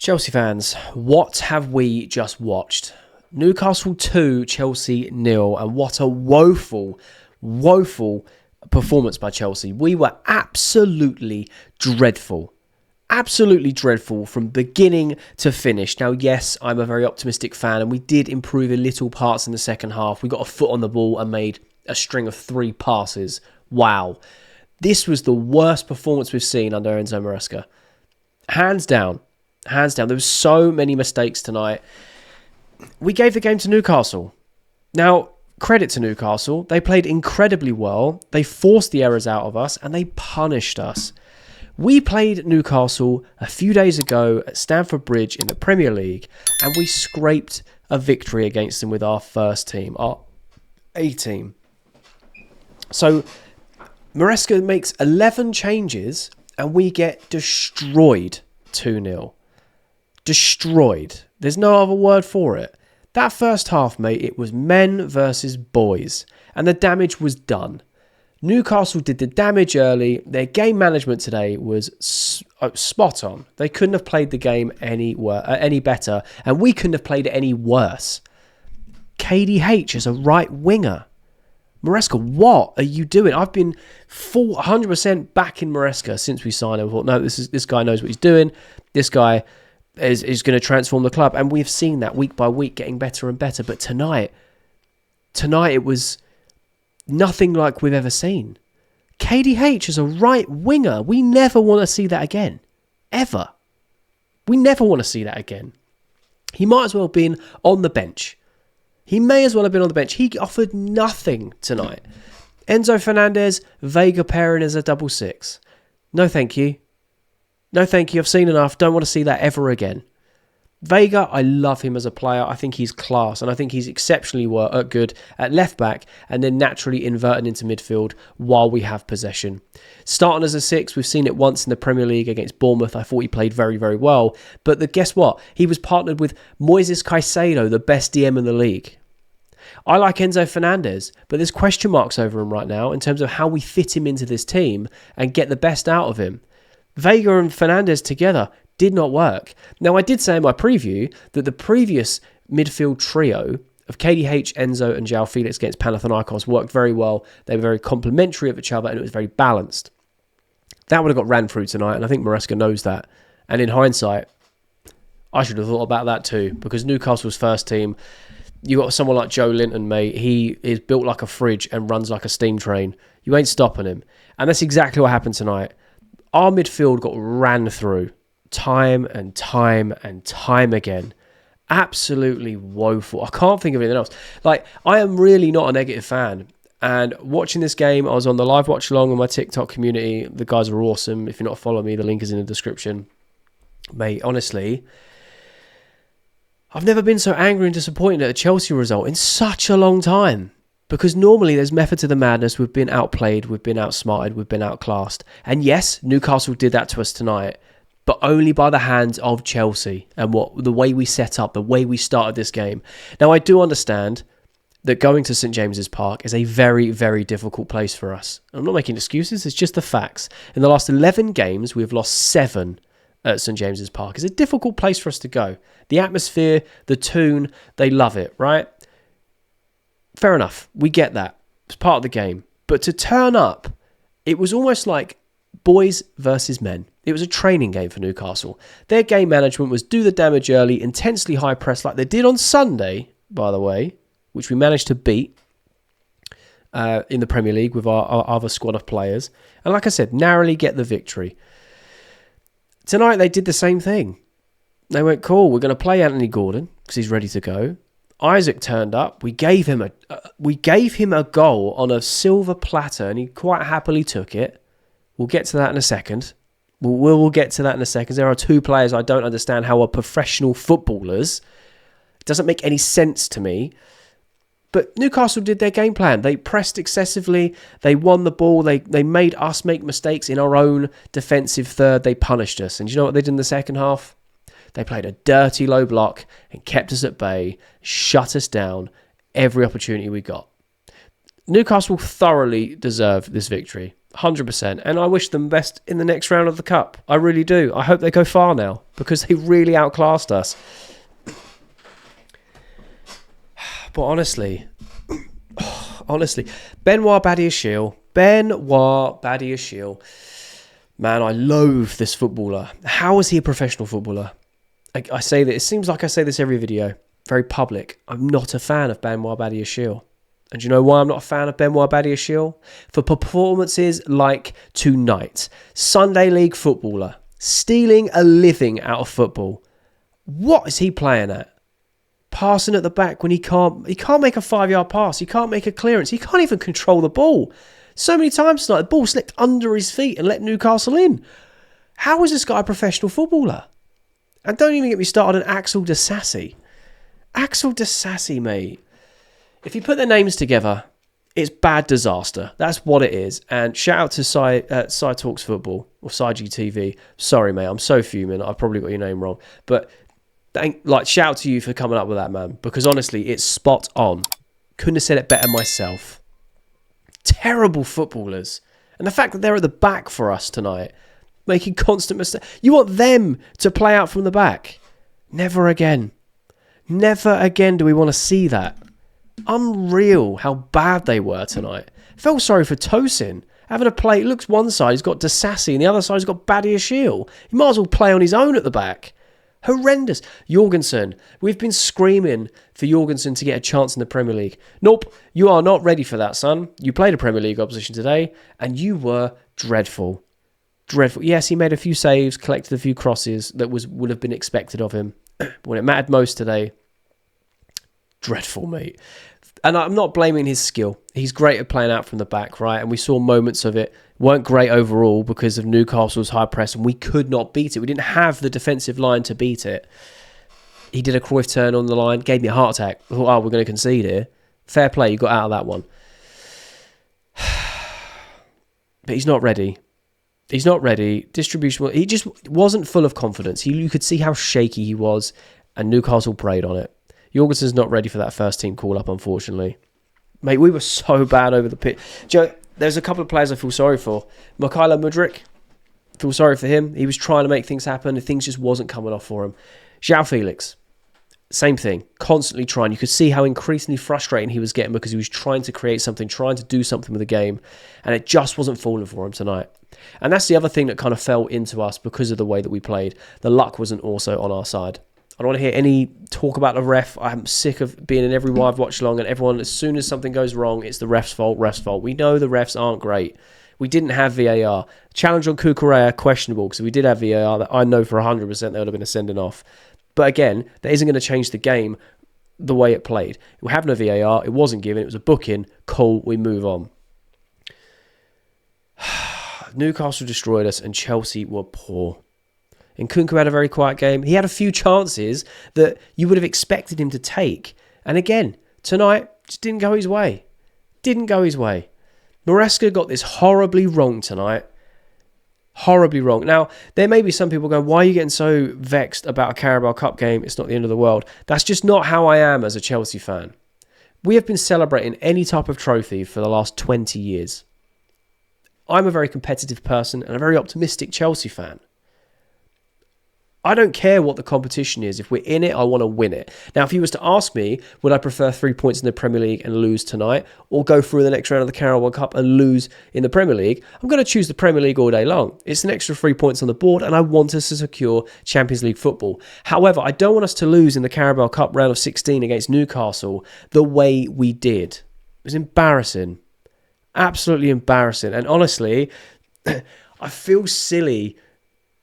Chelsea fans, what have we just watched? Newcastle 2, Chelsea 0, and what a woeful performance by Chelsea. We were absolutely dreadful. Absolutely dreadful from beginning to finish. Now, yes, I'm a very optimistic fan, and we did improve in little parts in the second half. We got a foot on the ball and made a string of 3 passes. Wow. This was the worst performance we've seen under Enzo Maresca. Hands down. Hands down. There were so many mistakes tonight. We gave the game to Newcastle. Now, credit to Newcastle. They played incredibly well. They forced the errors out of us and they punished us. We played Newcastle a few days ago at Stamford Bridge in the Premier League and we scraped a victory against them with our first team, our A team. So, Maresca makes 11 changes and we get destroyed 2-0. Destroyed. There's no other word for it. That first half, mate, it was men versus boys. And the damage was done. Newcastle did the damage early. Their game management today was spot on. They couldn't have played the game any better. And we couldn't have played it any worse. KDH is a right winger. Maresca, what are you doing? I've been 100% back in Maresca since we signed him. I thought, no, this guy knows what he's doing. This guy is going to transform the club. And we've seen that week by week getting better and better. But tonight it was nothing like we've ever seen. KDH is a right winger. We never want to see that again. Ever. We never want to see that again. He might as well have been on the bench. He may as well have been on the bench. He offered nothing tonight. Enzo Fernandez, Vega pairing as a double 6. No thank you. No thank you. I've seen enough. Don't want to see that ever again. Vega, I love him as a player. I think he's class and I think he's exceptionally good at left back and then naturally inverting into midfield while we have possession. Starting as a 6, we've seen it once in the Premier League against Bournemouth. I thought he played very, very well. But guess what? He was partnered with Moises Caicedo, the best DM in the league. I like Enzo Fernandez, but there's question marks over him right now in terms of how we fit him into this team and get the best out of him. Vega and Fernandez together did not work. Now, I did say in my preview that the previous midfield trio of KDH, Enzo and João Felix against Panathinaikos worked very well. They were very complementary of each other and it was very balanced. That would have got ran through tonight and I think Maresca knows that. And in hindsight, I should have thought about that too because Newcastle's first team, you got someone like Joe Linton, mate. He is built like a fridge and runs like a steam train. You ain't stopping him. And that's exactly what happened tonight. Our midfield got ran through time and time and time again. Absolutely woeful. I can't think of anything else. Like, I am really not a negative fan. And watching this game, I was on the live watch along with my TikTok community. The guys are awesome. If you're not following me, the link is in the description. Mate, honestly, I've never been so angry and disappointed at a Chelsea result in such a long time. Because normally there's method to the madness. We've been outplayed, we've been outsmarted, we've been outclassed. And yes, Newcastle did that to us tonight, but only by the hands of Chelsea and the way we set up, the way we started this game. Now, I do understand that going to St James's Park is a very, very difficult place for us. I'm not making excuses, it's just the facts. In the last 11 games, we've lost 7 at St James's Park. It's a difficult place for us to go. The atmosphere, the tune, they love it, right? Fair enough. We get that. It's part of the game. But to turn up, it was almost like boys versus men. It was a training game for Newcastle. Their game management was do the damage early, intensely high press like they did on Sunday, by the way, which we managed to beat in the Premier League with our other squad of players. And like I said, narrowly get the victory. Tonight they did the same thing. They went, cool, we're going to play Anthony Gordon because he's ready to go. Isaac turned up. We gave him a goal on a silver platter, and he quite happily took it. We'll get to that in a second. We'll get to that in a second. There are 2 players I don't understand how are professional footballers. It doesn't make any sense to me. But Newcastle did their game plan. They pressed excessively. They won the ball. They made us make mistakes in our own defensive third. They punished us. And you know what they did in the second half? They played a dirty low block and kept us at bay, shut us down every opportunity we got. Newcastle thoroughly deserved this victory. 100%. And I wish them best in the next round of the Cup. I really do. I hope they go far now because they really outclassed us. But honestly, Benoit Badiashile, man, I loathe this footballer. How is he a professional footballer? I say that, it seems like I say this every video, very public. I'm not a fan of Benoit Badiashile. And do you know why I'm not a fan of Benoit Badiashile? For performances like tonight. Sunday League footballer, stealing a living out of football. What is he playing at? Passing at the back when he can't make a 5-yard pass. He can't make a clearance. He can't even control the ball. So many times tonight, the ball slipped under his feet and let Newcastle in. How is this guy a professional footballer? And don't even get me started on Axel Disasi. Axel Disasi, mate. If you put their names together, it's bad disaster. That's what it is. And shout out to Cy Talks Football or CyGTV. Sorry, mate. I'm so fuming. I've probably got your name wrong. But shout out to you for coming up with that, man. Because honestly, it's spot on. Couldn't have said it better myself. Terrible footballers. And the fact that they're at the back for us tonight, making constant mistakes. You want them to play out from the back. Never again. Never again do we want to see that. Unreal how bad they were tonight. Felt sorry for Tosin. Having a play, it looks one side, he's got Disasi, and the other side, he's got Badiashile. He might as well play on his own at the back. Horrendous. Jorgensen. We've been screaming for Jorgensen to get a chance in the Premier League. Nope, you are not ready for that, son. You played a Premier League opposition today, and you were dreadful. Dreadful. Yes, he made a few saves, collected a few crosses that would have been expected of him. When it mattered most today, dreadful, mate. And I'm not blaming his skill. He's great at playing out from the back, right? And we saw moments of it. Weren't great overall because of Newcastle's high press, and we could not beat it. We didn't have the defensive line to beat it. He did a Cruyff turn on the line, gave me a heart attack. I thought, oh, we're going to concede here. Fair play, you got out of that one. But he's not ready. He's not ready. Distribution, he just wasn't full of confidence. You could see how shaky he was, and Newcastle preyed on it. Jorgensen's not ready for that first team call-up, unfortunately. Mate, we were so bad over the pitch. Joe, there's a couple of players I feel sorry for. Mykhailo Mudryk, feel sorry for him. He was trying to make things happen, and things just wasn't coming off for him. João Felix, same thing. Constantly trying. You could see how increasingly frustrating he was getting because he was trying to create something, trying to do something with the game, and it just wasn't falling for him tonight. And that's the other thing that kind of fell into us because of the way that we played. The luck wasn't also on our side. I don't want to hear any talk about the ref. I'm sick of being in every I've watched long and everyone, as soon as something goes wrong, it's the ref's fault. We know the refs aren't great. We didn't have VAR. Challenge on Cucurella, questionable, because if we did have VAR, that I know for 100% there would have been a sending off. But again, that isn't going to change the game the way it played. We have no VAR. It wasn't given. It was a booking. Cool, we move on. Newcastle destroyed us and Chelsea were poor. And Nkunku had a very quiet game. He had a few chances that you would have expected him to take. And again, tonight, just didn't go his way. Didn't go his way. Maresca got this horribly wrong tonight. Horribly wrong. Now, there may be some people going, why are you getting so vexed about a Carabao Cup game? It's not the end of the world. That's just not how I am as a Chelsea fan. We have been celebrating any type of trophy for the last 20 years. I'm a very competitive person and a very optimistic Chelsea fan. I don't care what the competition is. If we're in it, I want to win it. Now, if you was to ask me, would I prefer 3 points in the Premier League and lose tonight, or go through the next round of the Carabao Cup and lose in the Premier League? I'm going to choose the Premier League all day long. It's an extra 3 points on the board, and I want us to secure Champions League football. However, I don't want us to lose in the Carabao Cup round of 16 against Newcastle the way we did. It was embarrassing. Absolutely embarrassing. And honestly, I feel silly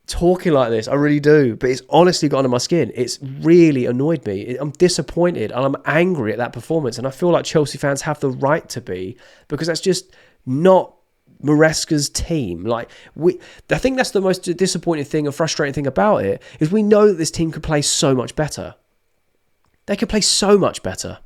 talking like this. I really do. But it's honestly got under my skin. It's really annoyed me. I'm disappointed and I'm angry at that performance. And I feel like Chelsea fans have the right to be, because that's just not Maresca's team. I think that's the most disappointing thing and frustrating thing about it, is we know that this team could play so much better. They could play so much better.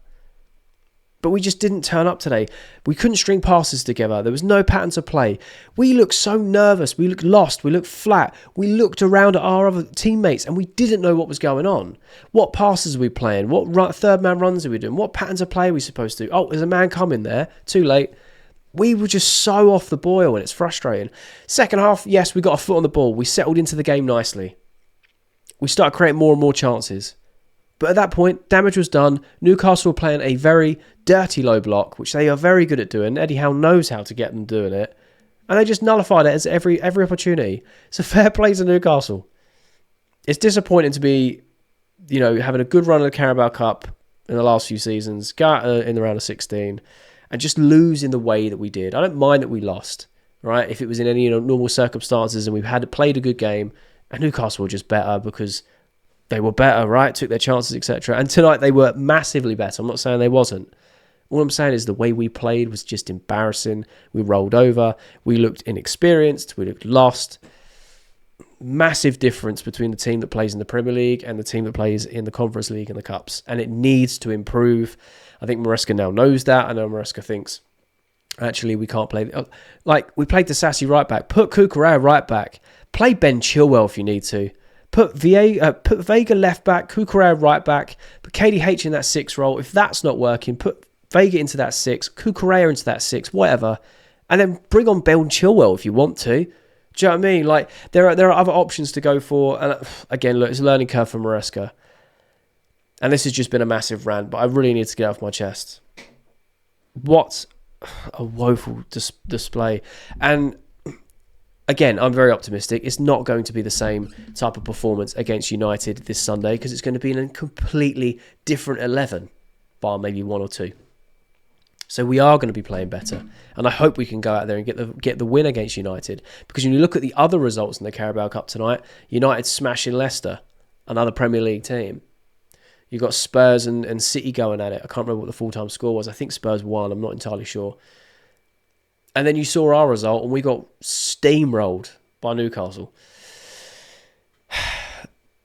But we just didn't turn up today. We couldn't string passes together. There was no pattern to play. We looked so nervous. We looked lost. We looked flat. We looked around at our other teammates and we didn't know what was going on. What passes were we playing? What third man runs are we doing? What patterns of play are we supposed to do? Oh, there's a man coming there. Too late. We were just so off the boil, and it's frustrating. Second half, yes, we got a foot on the ball. We settled into the game nicely. We started creating more and more chances. But at that point, damage was done. Newcastle were playing a very dirty low block, which they are very good at doing. Eddie Howe knows how to get them doing it. And they just nullified it as every opportunity. So fair play to Newcastle. It's disappointing to be, having a good run of the Carabao Cup in the last few seasons, go out in the round of 16, and just lose in the way that we did. I don't mind that we lost, right? If it was in any normal circumstances and we had played a good game, and Newcastle were just better because they were better, right? Took their chances, etc. And tonight they were massively better. I'm not saying they wasn't. All I'm saying is the way we played was just embarrassing. We rolled over. We looked inexperienced. We looked lost. Massive difference between the team that plays in the Premier League and the team that plays in the Conference League and the Cups. And it needs to improve. I think Maresca now knows that. I know Maresca thinks, actually, we can't play. We played the sassy right back. Put Cucurella right back. Play Ben Chilwell if you need to. Put Vega left back, Cucurella right back. Put KDH in that 6 role. If that's not working, put Vega into that 6, Cucurella into that 6, whatever. And then bring on Ben Chilwell if you want to. Do you know what I mean? There are other options to go for. And again, look, it's a learning curve for Maresca. And this has just been a massive rant, but I really need to get off my chest. What a woeful display. And again, I'm very optimistic. It's not going to be the same type of performance against United this Sunday because it's going to be in a completely different 11, bar maybe 1 or 2. So we are going to be playing better. And I hope we can go out there and get the win against United. Because when you look at the other results in the Carabao Cup tonight, United smashing Leicester, another Premier League team. You've got Spurs and City going at it. I can't remember what the full-time score was. I think Spurs won. I'm not entirely sure. And then you saw our result and we got steamrolled by Newcastle.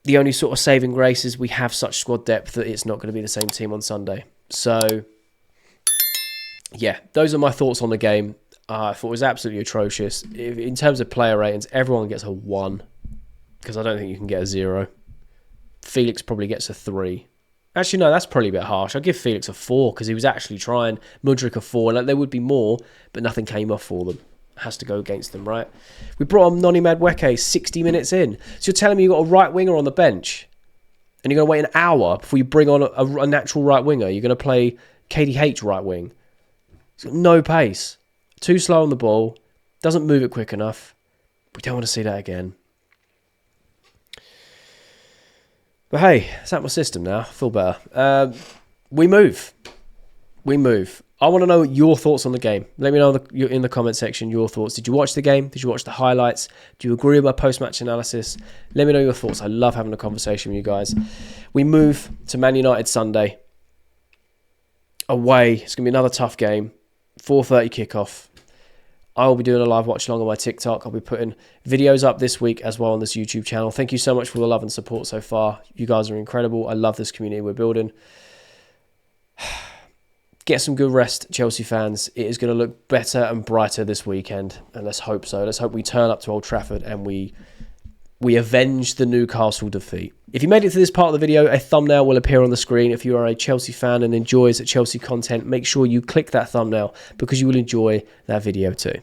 The only sort of saving grace is we have such squad depth that it's not going to be the same team on Sunday. So, yeah, those are my thoughts on the game. I thought it was absolutely atrocious. In terms of player ratings, everyone gets a 1 because I don't think you can get a 0. Felix probably gets a 3. Actually, no, that's probably a bit harsh. I'll give Felix a 4 because he was actually trying. Mudryk a 4. Like, there would be more, but nothing came off for them. It has to go against them, right? We brought on Noni Madueke 60 minutes in. So you're telling me you've got a right winger on the bench and you're going to wait an hour before you bring on a natural right winger. You're going to play KDH right wing. He's got no pace. Too slow on the ball. Doesn't move it quick enough. We don't want to see that again. But hey, it's out my system now. I feel better. We move. I want to know your thoughts on the game. Let me know in the comment section your thoughts. Did you watch the game? Did you watch the highlights? Do you agree with my post-match analysis? Let me know your thoughts. I love having a conversation with you guys. We move to Man United Sunday. Away. It's going to be another tough game. 4:30 kickoff. I will be doing a live watch along on my TikTok. I'll be putting videos up this week as well on this YouTube channel. Thank you so much for the love and support so far. You guys are incredible. I love this community we're building. Get some good rest, Chelsea fans. It is going to look better and brighter this weekend, and let's hope so. Let's hope we turn up to Old Trafford and we avenge the Newcastle defeat. If you made it to this part of the video, a thumbnail will appear on the screen. If you are a Chelsea fan and enjoys Chelsea content, make sure you click that thumbnail because you will enjoy that video too.